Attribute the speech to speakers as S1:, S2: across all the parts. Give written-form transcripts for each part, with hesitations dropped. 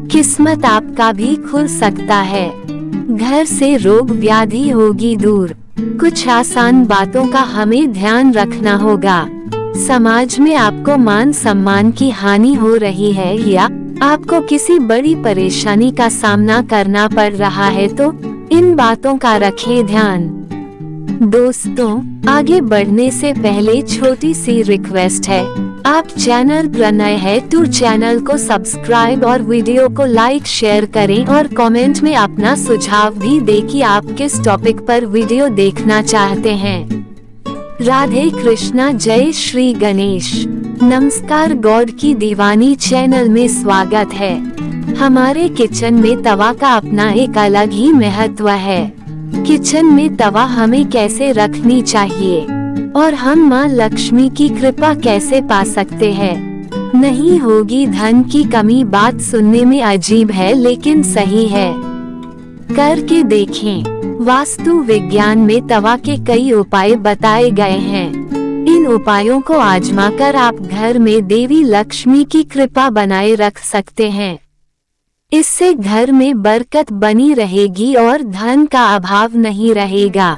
S1: किस्मत आपका भी खुल सकता है। घर से रोग व्याधि होगी दूर। कुछ आसान बातों का हमें ध्यान रखना होगा। समाज में आपको मान सम्मान की हानि हो रही है या आपको किसी बड़ी परेशानी का सामना करना पड़ रहा है तो इन बातों का रखें ध्यान। दोस्तों, आगे बढ़ने से पहले छोटी सी रिक्वेस्ट है, आप चैनल पर नए हैं तो चैनल को सब्सक्राइब और वीडियो को लाइक शेयर करें और कमेंट में अपना सुझाव भी दें कि आप किस टॉपिक पर वीडियो देखना चाहते हैं। राधे कृष्णा, जय श्री गणेश। नमस्कार, गॉड की दीवानी चैनल में स्वागत है। हमारे किचन में तवा का अपना एक अलग ही महत्व है। किचन में तवा हमें कैसे रखनी चाहिए और हम माँ लक्ष्मी की कृपा कैसे पा सकते हैं। नहीं होगी धन की कमी, बात सुनने में अजीब है लेकिन सही है। करके देखें। वास्तु विज्ञान में तवा के कई उपाय बताए गए हैं। इन उपायों को आजमाकर आप घर में देवी लक्ष्मी की कृपा बनाए रख सकते हैं। इससे घर में बरकत बनी रहेगी और धन का अभाव नहीं रहेगा।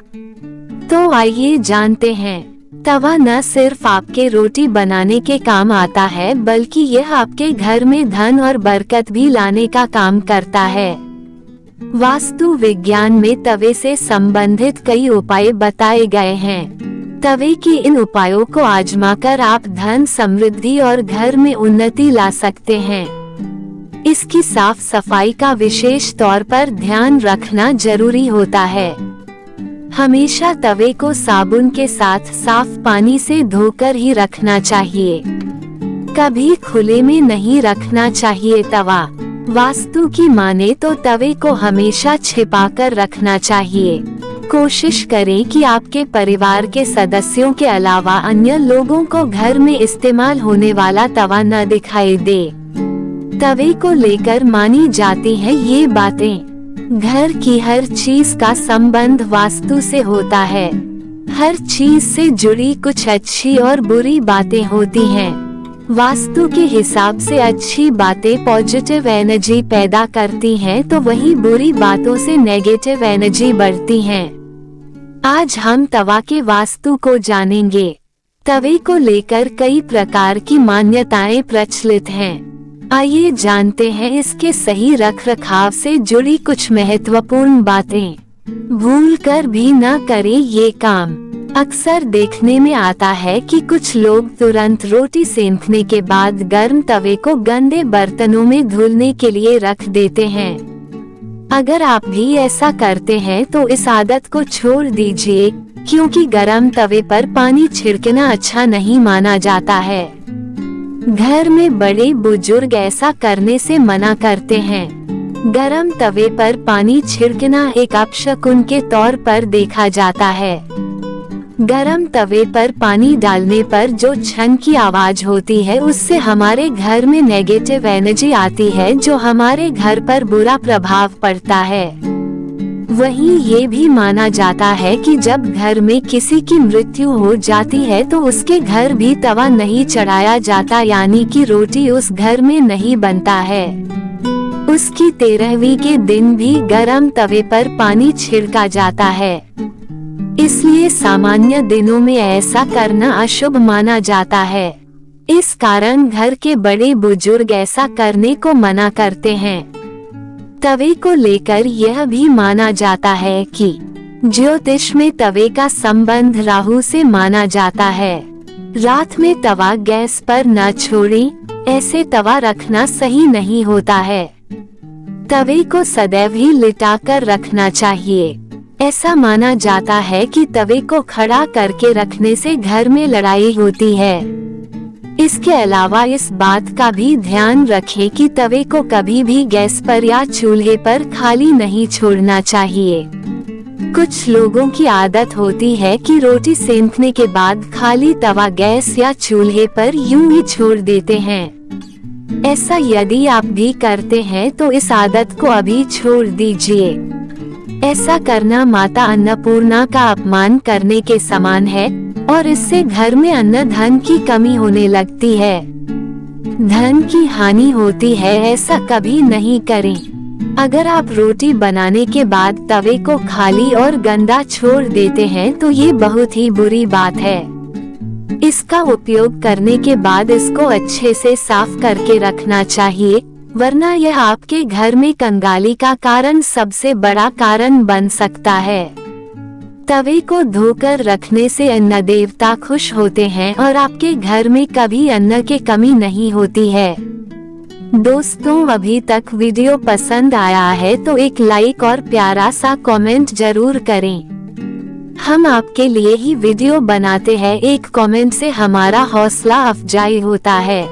S1: तो आइए जानते हैं। तवा न सिर्फ आपके रोटी बनाने के काम आता है बल्कि यह आपके घर में धन और बरकत भी लाने का काम करता है। वास्तु विज्ञान में तवे से संबंधित कई उपाय बताए गए हैं। तवे की इन उपायों को आजमाकर आप धन, समृद्धि और घर में उन्नति ला सकते हैं। इसकी साफ सफाई का विशेष तौर पर ध्यान रखना जरूरी होता है। हमेशा तवे को साबुन के साथ साफ पानी से धोकर ही रखना चाहिए। कभी खुले में नहीं रखना चाहिए तवा। वास्तु की माने तो तवे को हमेशा छिपाकर रखना चाहिए। कोशिश करें कि आपके परिवार के सदस्यों के अलावा अन्य लोगों को घर में इस्तेमाल होने वाला तवा न दिखाई दे। तवे को लेकर मानी जाती है ये बातें। घर की हर चीज का संबंध वास्तु से होता है। हर चीज से जुड़ी कुछ अच्छी और बुरी बातें होती हैं। वास्तु के हिसाब से अच्छी बातें पॉजिटिव एनर्जी पैदा करती हैं तो वहीं बुरी बातों से नेगेटिव एनर्जी बढ़ती हैं। आज हम तवा के वास्तु को जानेंगे। तवे को लेकर कई प्रकार की मान्यताएं प्रचलित हैं। आइए जानते हैं इसके सही रखरखाव से जुड़ी कुछ महत्वपूर्ण बातें। भूलकर भी न करें ये काम। अक्सर देखने में आता है कि कुछ लोग तुरंत रोटी सेंकने के बाद गर्म तवे को गंदे बर्तनों में धुलने के लिए रख देते हैं। अगर आप भी ऐसा करते हैं तो इस आदत को छोड़ दीजिए, क्योंकि गर्म तवे पर पानी छिड़कना अच्छा नहीं माना जाता है। घर में बड़े बुजुर्ग ऐसा करने से मना करते हैं। गरम तवे पर पानी छिड़कना एक अपशकुन के तौर पर देखा जाता है। गरम तवे पर पानी डालने पर जो छन की आवाज होती है उससे हमारे घर में नेगेटिव एनर्जी आती है जो हमारे घर पर बुरा प्रभाव पड़ता है। वहीं ये भी माना जाता है कि जब घर में किसी की मृत्यु हो जाती है तो उसके घर भी तवा नहीं चढ़ाया जाता, यानी कि रोटी उस घर में नहीं बनता है। उसकी 13वीं के दिन भी गरम तवे पर पानी छिड़का जाता है। इसलिए सामान्य दिनों में ऐसा करना अशुभ माना जाता है। इस कारण घर के बड़े बुजुर्ग ऐसा करने को मना करते हैं। तवे को लेकर यह भी माना जाता है कि ज्योतिष में तवे का संबंध राहु से माना जाता है। रात में तवा गैस पर न छोड़ें, ऐसे तवा रखना सही नहीं होता है। तवे को सदैव ही लिटाकर रखना चाहिए। ऐसा माना जाता है कि तवे को खड़ा करके रखने से घर में लड़ाई होती है। इसके अलावा इस बात का भी ध्यान रखें कि तवे को कभी भी गैस पर या चूल्हे पर खाली नहीं छोड़ना चाहिए। कुछ लोगों की आदत होती है कि रोटी सेंकने के बाद खाली तवा गैस या चूल्हे पर यूं ही छोड़ देते हैं। ऐसा यदि आप भी करते हैं तो इस आदत को अभी छोड़ दीजिए। ऐसा करना माता अन्नपूर्णा का अपमान करने के समान है। और इससे घर में अन्न धन की कमी होने लगती है, धन की हानि होती है। ऐसा कभी नहीं करें। अगर आप रोटी बनाने के बाद तवे को खाली और गंदा छोड़ देते हैं तो ये बहुत ही बुरी बात है। इसका उपयोग करने के बाद इसको अच्छे से साफ करके रखना चाहिए, वरना यह आपके घर में कंगाली का कारण सबसे बड़ा कारण बन सकता है। तवे को धोकर रखने से अन्न देवता खुश होते हैं और आपके घर में कभी अन्न की कमी नहीं होती है। दोस्तों, अभी तक वीडियो पसंद आया है तो एक लाइक और प्यारा सा कमेंट जरूर करें। हम आपके लिए ही वीडियो बनाते हैं, एक कमेंट से हमारा हौसला अफजाई होता है।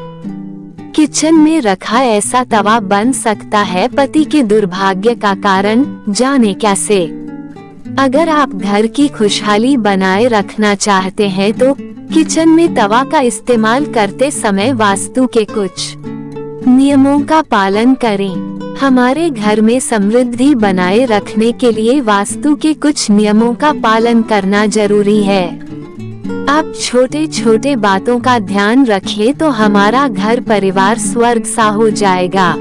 S1: किचन में रखा ऐसा तवा बन सकता है पति के दुर्भाग्य का कारण, जाने कैसे। अगर आप घर की खुशहाली बनाए रखना चाहते हैं तो किचन में तवा का इस्तेमाल करते समय वास्तु के कुछ नियमों का पालन करें। हमारे घर में समृद्धि बनाए रखने के लिए वास्तु के कुछ नियमों का पालन करना जरूरी है। आप छोटे छोटे बातों का ध्यान रखें तो हमारा घर परिवार स्वर्ग सा हो जाएगा।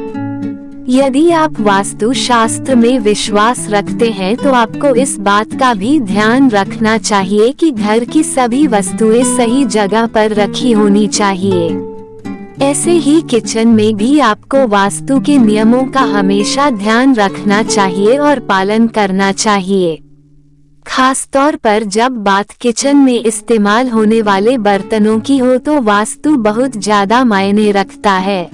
S1: यदि आप वास्तु शास्त्र में विश्वास रखते हैं तो आपको इस बात का भी ध्यान रखना चाहिए कि घर की सभी वस्तुएं सही जगह पर रखी होनी चाहिए। ऐसे ही किचन में भी आपको वास्तु के नियमों का हमेशा ध्यान रखना चाहिए और पालन करना चाहिए। खास तौर पर जब बात किचन में इस्तेमाल होने वाले बर्तनों की हो तो वास्तु बहुत ज्यादा मायने रखता है।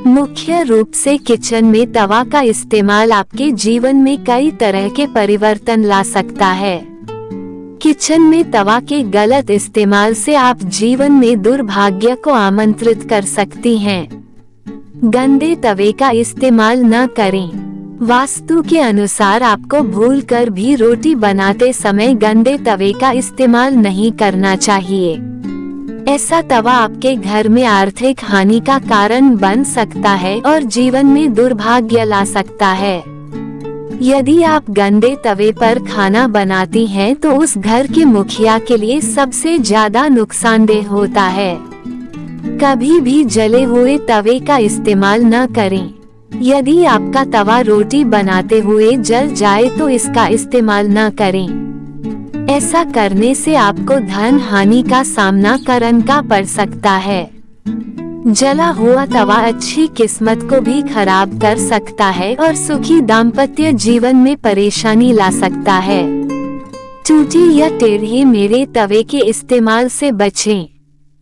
S1: मुख्य रूप से किचन में तवा का इस्तेमाल आपके जीवन में कई तरह के परिवर्तन ला सकता है। किचन में तवा के गलत इस्तेमाल से आप जीवन में दुर्भाग्य को आमंत्रित कर सकती हैं। गंदे तवे का इस्तेमाल न करें। वास्तु के अनुसार आपको भूलकर भी रोटी बनाते समय गंदे तवे का इस्तेमाल नहीं करना चाहिए। ऐसा तवा आपके घर में आर्थिक हानि का कारण बन सकता है और जीवन में दुर्भाग्य ला सकता है। यदि आप गंदे तवे पर खाना बनाती हैं तो उस घर के मुखिया के लिए सबसे ज्यादा नुकसानदेह होता है। कभी भी जले हुए तवे का इस्तेमाल न करें। यदि आपका तवा रोटी बनाते हुए जल जाए तो इसका इस्तेमाल न करें। ऐसा करने से आपको धन हानि का सामना करना पड़ सकता है। जला हुआ तवा अच्छी किस्मत को भी खराब कर सकता है और सुखी दाम्पत्य जीवन में परेशानी ला सकता है। टूटी या टेढ़े मेढ़े तवे के इस्तेमाल से बचें।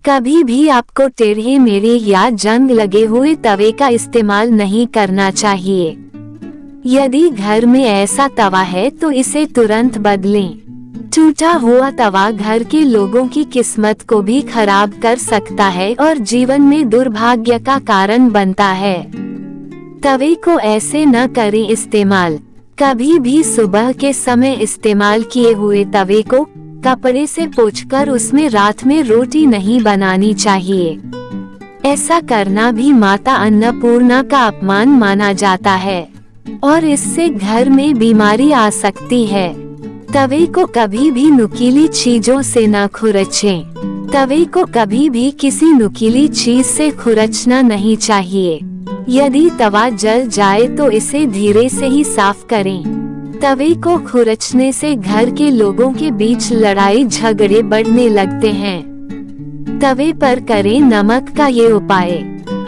S1: कभी भी आपको टेढ़े मेढ़े या जंग लगे हुए तवे का इस्तेमाल नहीं करना चाहिए। यदि घर में ऐसा तवा है तो इसे तुरंत बदलें। टूटा हुआ तवा घर के लोगों की किस्मत को भी खराब कर सकता है और जीवन में दुर्भाग्य का कारण बनता है। तवे को ऐसे न करें इस्तेमाल। कभी भी सुबह के समय इस्तेमाल किए हुए तवे को कपड़े से पोंछकर उसमें रात में रोटी नहीं बनानी चाहिए। ऐसा करना भी माता अन्नपूर्णा का अपमान माना जाता है और इससे घर में बीमारी आ सकती है। तवे को कभी भी नुकीली चीजों से न खुरचें। तवे को कभी भी किसी नुकीली चीज से खुरचना नहीं चाहिए। यदि तवा जल जाए तो इसे धीरे से ही साफ करें। तवे को खुरचने से घर के लोगों के बीच लड़ाई झगड़े बढ़ने लगते हैं। तवे पर करें नमक का ये उपाय।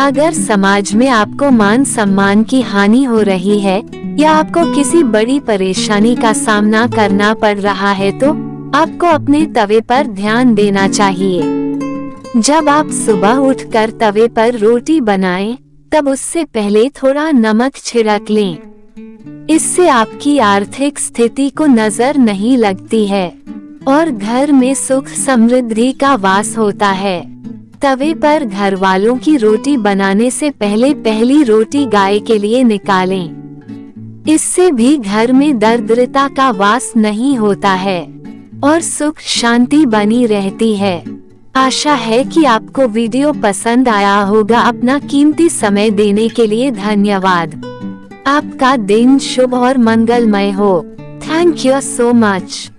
S1: अगर समाज में आपको मान सम्मान की हानि हो रही है या आपको किसी बड़ी परेशानी का सामना करना पड़ रहा है तो आपको अपने तवे पर ध्यान देना चाहिए। जब आप सुबह उठकर तवे पर रोटी बनाएं, तब उससे पहले थोड़ा नमक छिड़क लें। इससे आपकी आर्थिक स्थिति को नजर नहीं लगती है और घर में सुख समृद्धि का वास होता है। तवे पर घर वालों की रोटी बनाने से पहले पहली रोटी गाय के लिए निकालें। इससे भी घर में दरिद्रता का वास नहीं होता है और सुख शांति बनी रहती है। आशा है कि आपको वीडियो पसंद आया होगा। अपना कीमती समय देने के लिए धन्यवाद। आपका दिन शुभ और मंगलमय हो। Thank you so much.